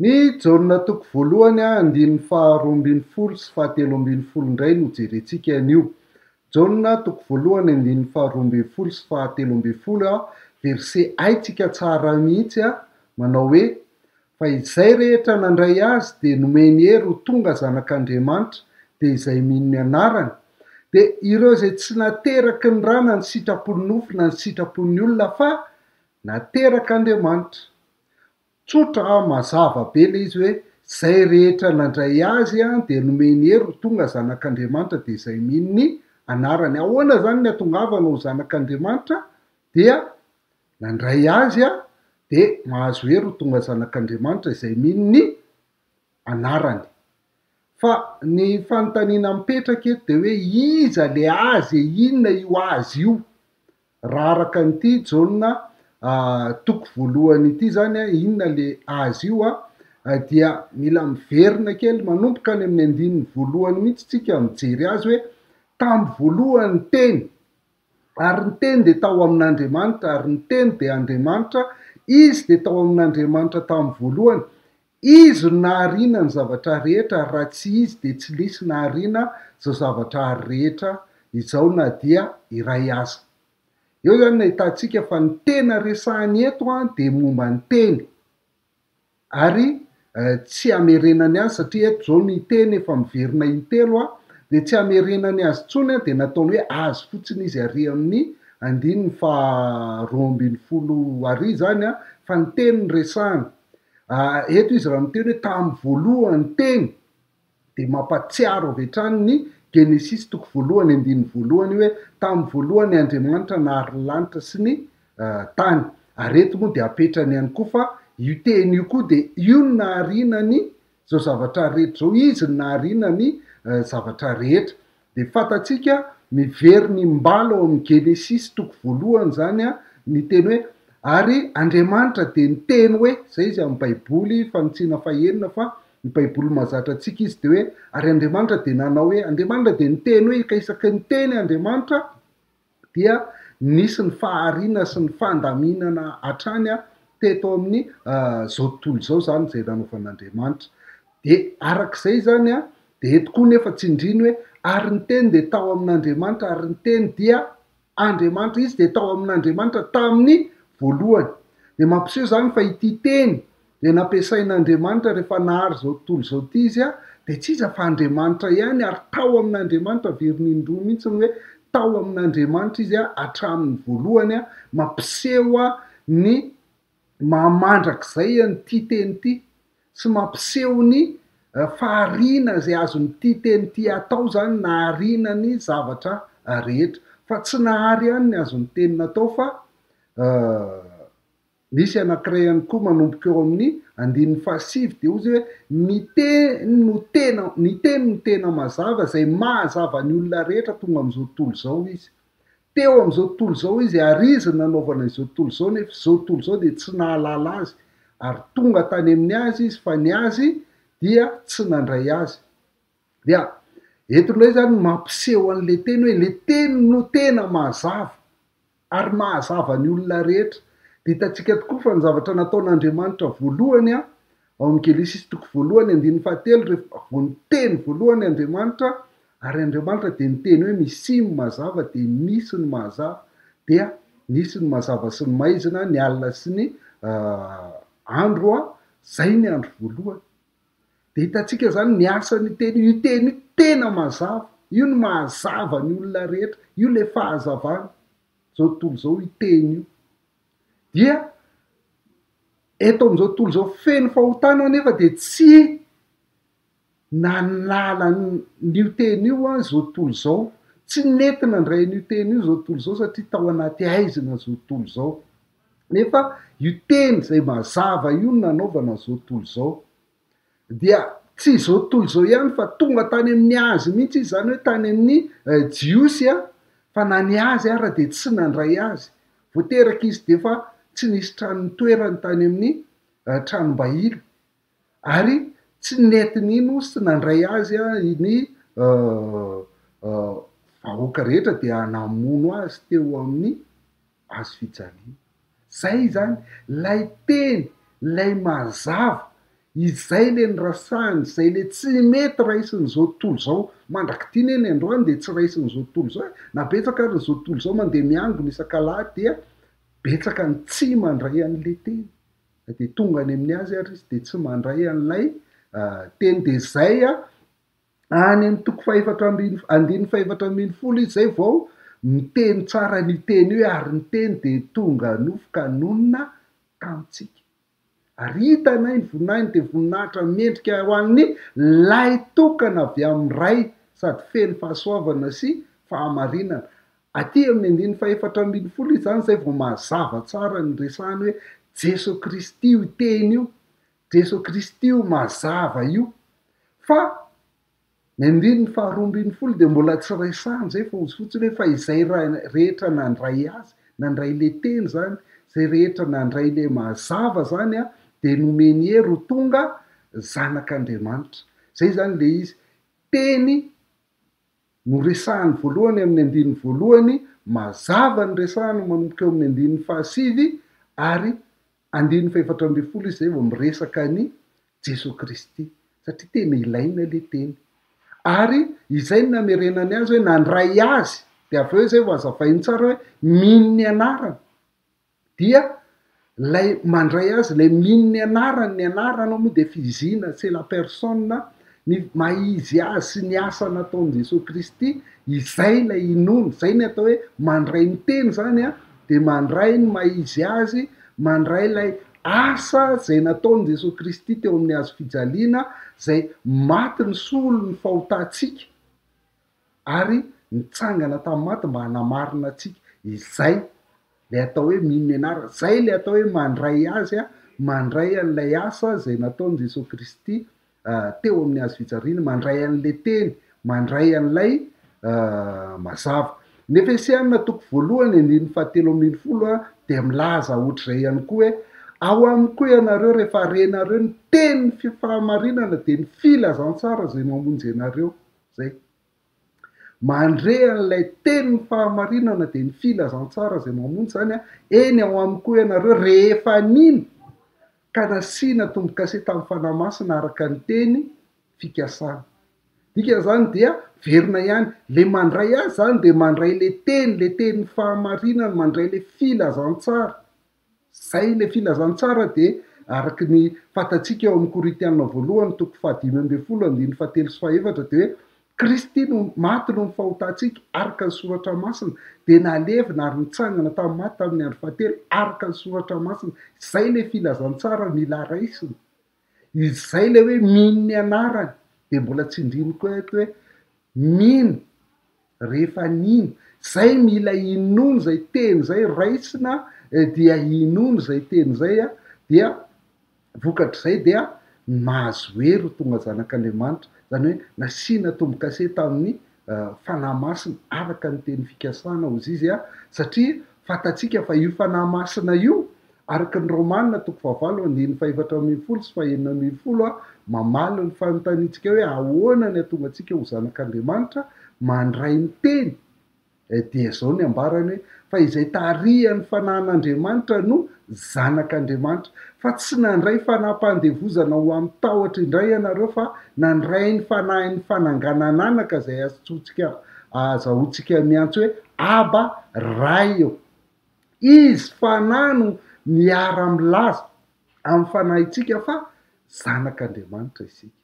Ny jauna toko voalohany andin'ny faharoa ambin'ny folo sy fahatelo ambin'ny folo indray no jerentsika an'io. Jauna toko voalohany andin'ny faharoa ambin'ny folo sy fahatelo ambin'ny folo verset haitsika tsara mihitsy manao hoe fa izay rehetra nandray azy dia nomeny hery ho tonga zanak'Andriamanitra dia izay mino ny anarany. Dia ireo izay tsy nateraky ny rà na ny sitrapon'ny nofo na ny sitrapon'ny olona fa naterak'Andriamanitra. Tsotra mazava be ilay izy hoe izay rehetra nandray azy dia nomeny hery ho tonga zanak'Andriamanitra dia izay mino ny anarany. Ahoana zany ny atongavana ho zanak'Andriamanitra? Dia nandray azy dia mahazo hery ho tonga zanak'Andriamanitra izay mino ny anarany. Fa ny fanontaniana mipetraka eto dia hoe iza le azy inona io azy io? Raha araka an'ity jauna toko voalohany ity zany inona le azy io dia mila miverina kely manomboka any amin'ny andininy voalohany mihitsy tsika mijery azy hoe tamin'ny voalohany teny, ary ny teny dia tao amin'Andriamanitra, ary ny teny dia Andriamanitra, izy dia tao amin'Andriamanitra tamin'ny voalohany. Izy no nahariana ny zavatra rehetra, raha tsy izy dia tsy lisy nahariana izao zavatra rehetra izao na dia iray aza. Eo zany no ahitantsika fa ny tena resahany eto dia momba ny teny, ary tsy hamerenany azy satria eto zao ny teny efa miverina intelo dia tsy hamerenany azy intsony dia nataony hoe azy fotsiny izy ary amin'ny andininy faharoa ambin'ny folo ary zany fa ny teny ny resahany. Eto izy raha miteny hoe tamin'ny voalohany teny dia mampatsiaro avy hatrany ny Genesis toko voalohany andininy voalohany hoe tamin'ny voalohany Andriamanitra nahary ny lanitra sy ny tany. Ary eto moa dia apetrany ihany koa fa io teny io koa dia io no nahariana ny zao zavatra rehetra zao, izy no nahariana ny zavatra rehetra. Dia fantatsika mivery ny mbala ao amin'ny Genesis toko voalohany zany ny teny hoe ary Andriamanitra dia niteny hoe, zay izy amin'ny baiboly fanontseana fahaenina fa ny baiboly mahazatra antsika izy dia hoe ary Andriamanitra dia nanao hoe, Andriamanitra dia niteny hoe ka isaky ny teny Andriamanitra dia nisy ny fahariana sy ny fandaminana hatrany teto amin'ny zao tontolo izao zany izay nanaovan'Andriamanitra. Dia arak'izay zany dia eto koa nefa tsindriny hoe ary ny teny dia tao amin'Andriamanitra, ary ny teny dia Andriamanitra, izy dia tao amin'Andriamanitra tamin'ny voalohany. Dia mampiseho zany fa ity teny dia nampiasain'Andriamanitra rehefa nahary zao tontolo zao ity izy dia tsy iza fa Andriamanitra ihany, ary tao amin'Andriamanitra veriny mihitsy hoe tao amin'Andriamanitra izy hatramin'ny voalohany, mampiseho ny mamandrakizay nyity teny ity sy mampiseho ny fahariana izay azon'ity teny ity atao zany, nahariana ny zavatra rehetra. Fa tsy nahary ihany ny azon'ny teny natao fa nisy anankiray ihany koa manomboka eo amin'ny andininy fahasivy dia ozy hoe ny teny no tena mazava izay mahazava ny olona rehetra tonga amin'izao tontolo izao izy. Teo amin'izao tontolo izao izy ary izy nanaovana izao tontolo izao, nefa izao tontolo izao dia tsy nahalala azy ary tonga tany amin'ny azy izy fa ny azy dia tsy nandray azy. Dia eto indray zany mampiseho an'ilay teny hoe ilay teny no tena mazava ary mahazava ny olona rehetra. Dia hitantsika tokoa fa ny zavatra nataon'Andriamanitra voalohany ao amin'ny Genesis toko voalohany andininy fahatelo rehefa vao niteny voalohany Andriamanitra, ary Andriamanitra dia niteny hoe misy ny mazava dia nisy ny mazava, dia nisy ny mazava sy ny maizina, ny alina sy ny andro zay ny andro voalohany. Dia hitantsika zany ny asan'ny teny io teny tena mazava, io no mahazava ny olona rehetra, io le fahazavana zao tontolo zao iteny io. Dia eto amin'izao tontolo izao feno fahotana nefa dia tsy nanala n'io teny io zao tontolo izao, tsy nentina ndray n'io teny io zao tontolo izao satria tao anaty aizina zao tontolo izao. Nefa io teny izay mazava io no nanaovana zao tontolo izao. Dia tsy izao tontolo izao ihany fa tonga tany amin'ny azy mihitsy izy zany hoe tany amin'ny jiosy fa na ny azy ara dia tsy nandray azy. Voateraka izy dia fa tsy nisy trano nitoerany tany amin'ny tranom-bahila, ary tsy netiny ino sy nandray azy ny vahoaka rehetra dia hanamono azy teo amin'ny hazo fijaliana. Zay zany lay teny, lay mazava izay le nyrasahany zay le tsy mety raisin'zao tontolo zao mandraky tiany eny androany de tsy raisin'zao tontolo zao na betsaka ary zao tontolo zao mandeha miangony isan-kalahy dia betsaka ny tsy mandray an'le teny de tonga any amin'ny azy ary izy de tsy mandray an'lay teny de zay any amy toko andiny faefatra ambiny folo izy zay vao miteny tsara ny teny io ary ny teny de tonga nofoka nonina tamitsika ary hitanay ny voninahiny de voninahitra mendrika ho an'ny lay tokana avy amin'ny ray sady feno fahasoavana sy fahamarinana aty amin'ny andiny faefatra ambiny folo izy zany zay vao mazava tsara ny resany hoe Jeso Kristy io teny io Jeso Kristy io mazava io fa ny andiny faharoa ambiny folo de mbola tsy resahany zay fa ozy fotsiny hoe fa izay rehetra nandray azy nandray le teny zany zay rehetra nandray le mazava zany a de nomeny hery ho tonga zanak'Andriamanitra zay zany le izy teny no resahany voalohany amin'ny andiny voalohany mazava ny resahany manomboka eo amin'ny andiny fahasivy ary andiny faefatra ambiny folo izy zay vao miresaka ny Jeso Kristy satria tena ilaina le teny ary izay ny namerenany azy hoe nandray azy de avy eo zay vao azavainy tsara hoe mino ny anarany dia lay mandray azy lay mino ny anarany ny anarana moa de fizina c'est la personne ny maizy azy sy ny asa nataony Jeso Kristy izay lay inono zay ny atao hoe mandray ny teny zany a de mandray ny maizy azy mandray lay asa zay nataony Jeso Kristy teo amin'ny azo fijaliana zay maty ny solo ny fahotatsika ary nitsangana tamin'ny maty mba hanamarina atsika izay le atao hoe mino ny anarana zay le atao hoe mandray azy a mandray an'lay asa zay nataony Jeso Kristy teo amin'ny azo fijaliana mandray an'le teny mandray an'lay mazava ny Efesianina toko voalohany andiny fahatelo ambiny folo a de milaza ohatr'izay ihany koa hoe ao aminy koa ianareo rehefa renareo ny teny fahamarinana de ny filazantsara zay mamonjy anareo zay mandre an'lay teny fahamarinana de ny filazantsara zay mamonjy zany a eny ao aminy koa ianareo rehefa niny ka nasiana tombo-kase tamin'ny fanahy masina araka ny teny fikasana dika zany dia verina ihany le mandray azy zany de mandray le teny fahamarinana mandray le filazantsara zay le filazantsara de araky ny fatatsika eo amin'ny Koritianina voalohany toko fahadimy ambiny folo andiny fahatelo sy fahaefatra de hoe Kristy no maty no ny fahotatsika araka ny soratra masina de nalevina ary nitsangana tamin'ny maty tamin'ny andro fahatelo araka ny soratra masina zay le filazantsara mila raisina izay le hoe mino ny anarany de mbola tsy indrino koa eto hoe mino rehefa nino zay mila inono zay teny zay raisina dia inono zay teny zay a dia vokatr'izay dia mahazo hery ho tonga zanak'Andriamanitra zany hoe nasiana tombo-kase tamin'ny fanahy masina araka ny teny fikasana ozy izy a satria fatatsika fa io fanahy masina io araka ny Romanina toko fahavalo andiny faefatra ambiny folo sy fahaenina ambiny folo a mamaly ny fanotanitsika hoe ahoana ny atonga atsika ho zanak'Andriamanitra mandray ny teny dia zao ny ambarany hoe fa izay tarihan'ny fanahyn'Andriamanitra no zanak'Andriamanitra fa tsy nandray fanaham-pandevozana ho amin'ny tahotra indray ianareo fa nandray ny fanahin'ny fananganananaka zay azahoantsika miantso hoe aba ray eo izy fanahy no miara-milaza amin'ny fanahintsika fa zanak'Andriamanitra isika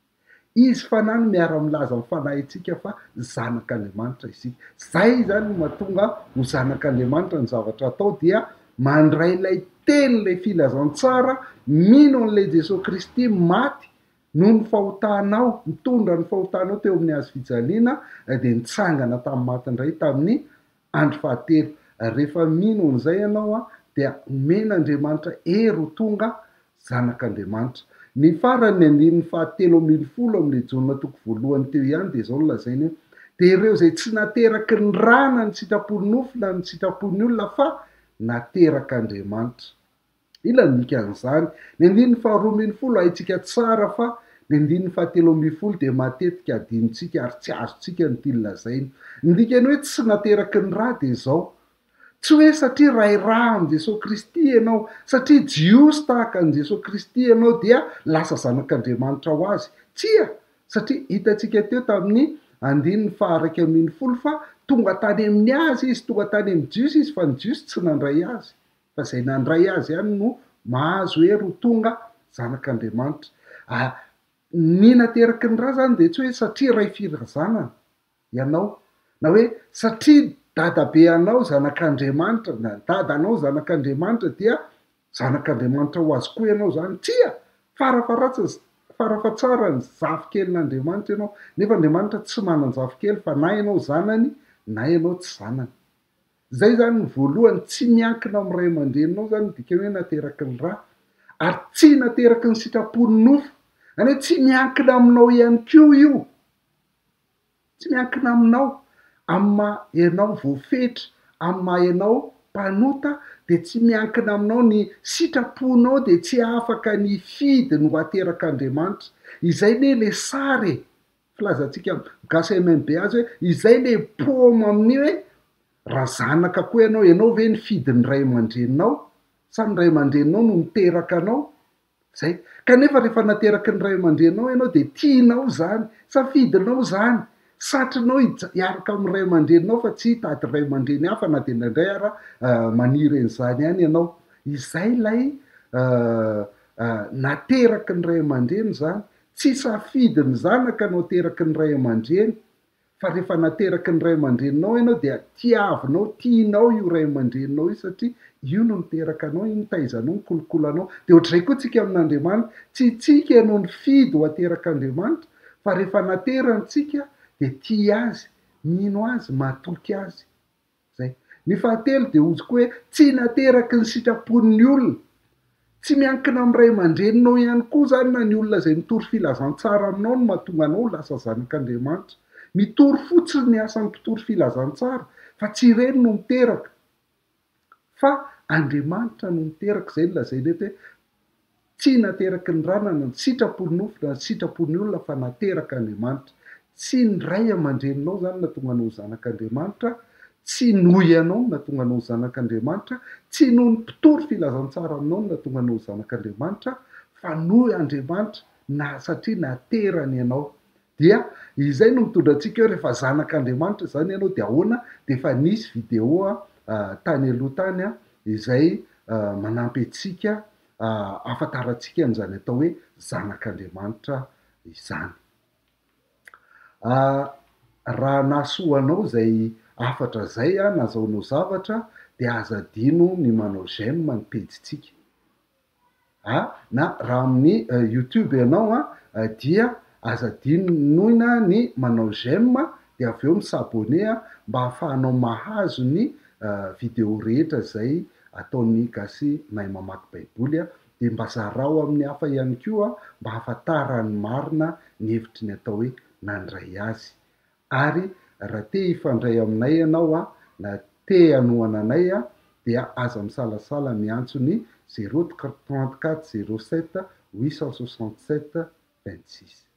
izy fanahy no miara-milaza amin'ny fanahintsika fa zanak'Andriamanitra isika zay zany no mahatonga ho zanak'Andriamanitra ny zavatra atao dia mandray lay teny lay filazantsara mino an'lay Jeso Kristy maty no ny fahotanao mitondra ny fahotanao teo amin'ny azo fijaliana de nitsangana tamin'ny maty indray tamin'ny andro fahatelo rehefa mino an'izay ianao a dia omen'Andriamanitra hery ho tonga zanak'Andriamanitra ny farany andiny fahatelo ambiny folo amin'ny legiona toko voalohany teo ihany de zao nolazainy hoe de ireo zay tsy nateraky ny rana ny sitrapon'ny nofo na ny sitrapon'ny olona fa naterak'Andriamanitra ilany mikan'izany ny andiny faharoa ambiny folo haitsika tsara fa ny andiny fahatelo ambiny folo de matetika adinitsika ary tsy azontsika ny ty lazainy ndikany hoe tsy nateraky ny ra de zao tsy hoe satria rairaha am Jesosy Kristy ianao, satria jiosy tahaka an Jesosy Kristy ianao dia lasa zanak'Andriamanitra ho azy. Tsia, satria hitantsika teo tamin'ny 2:1 fa tonga tany amin'ny azy izy, tonga tany amin'ny jiosy izy, fa ny jiosy tsy nandray azy, fa zay nandray azy ihany no mahazo hoe ro tonga zanak'Andriamanitra. Ny nateraky ny raha zany de tsy hoe satria ray firazanana ianao, na hoe satria dadabe anao zanak'Andriamanitra, na dadanao zanak'Andriamanitra dia zanak'Andriamanitra ho azy koa ianao zany. Tsia, farafatsara ny zafikelyn'Andriamanitra ianao, nefa Andriamanitra tsy manan-jafikely fa na ianao zanany na ianao tsy zanany. Zay zany ny voalohany, tsy miankina am' ray aman-dreninao zany dikany hoe nateraky ny raha, ary tsy nateraky ny sitrapony nofo, zany hoe tsy miankina aminao ihany ko io, tsy miankina aminao, am'maha ianao voafetra, am'maha ianao mpanota, de tsy miankina aminao ny sitraponao, de tsy afaka ny fidy no aterak'Andriamanitra. Izay le sary filazantsika gasy MNB azy hoe izay le paoma amin'io hoe raha zanaka koa ianao ve ny fidin'ny ray aman-dreninao, sa ny ray aman-dreninao no miteraka anao? Zay, kanefa rehefa nateraky ny ray aman-dreninao ianao de tianao zany, safidinao zany, satrinao hiaraka amin'ny ray aman-dreninao fa tsy hitady ray aman-dreny hafa na de ndraindray ara maniry an'izany ihany ianao. Izay lay nateraky ny ray aman-dreny zany, tsy safidiny zanaka no ateraky ny ray aman-dreny, fa rehefa nateraky ny ray aman-dreninao ianao dia tiavinao, tianao io ray aman-dreninao io satria io no niteraka anao, io nitaizanao, nikolokolanao. De ohatr'izay koa tsika amin'Andriamanitra, tsy tsika ianao ny fidy ho aterak'Andriamanitra, fa rehefa naterany tsika de tia azy, mino azy, matoky azy. Zay. Ny fahatelo de ozy koa hoe tsy nateraky ny sitrapon'ny olona, tsy miankina am' ray aman-dreninao ihany koa zany na ny olona zay mitory filazantsara aminao no mahatonga anao lasa zanak'Andriamanitra. Mitory fotsiny ny asan'ny mpitory filazantsara, fa tsy ireny no miteraka, fa Andriamanitra no miteraka. Zay lazainy eto hoe tsy nateraky ny ranana ny sitrapony nofo na ny sitrapony olona, fa nateraky Andriamanitra. Tsy ny ray aman-dreninao zany natonga anao zanak'Andriamanitra, tsy noho ianao natonga anao zanak'Andriamanitra, tsy noho ny mpitory filazantsara aminao natonga anao zanak'Andriamanitra, fa noho Andriamanitra na satria naterany ianao. Dia izay no mitondra antsika hoe rehefa zanak'Andriamanitra zany ianao de ahoana, de efa nisy video tany aloha tany izay manampy antsika ahafantarantsika an'izany atao hoe zanak'Andriamanitra izany. Raha nahasoanao zay afatra zay nazahoanao zavatra de aza adino ny manao j'aime ny pejitsika. Na raha amin'ny YouTube ianao dia aza adinoina ny manao j'aime de avy eo misabone mba hahafahanao mahazo ny video rehetra zay ataon'ny gasy mahay mamaky baiboly de mba zarao amin'ny hafa ihany koa mba hahafantarany marina ny hevitry ny atao hoe nandray azy. Ary raha te hifandray aminay ianao na te hanohana anay dia aza misalasala miantso ny 034 07 867 26.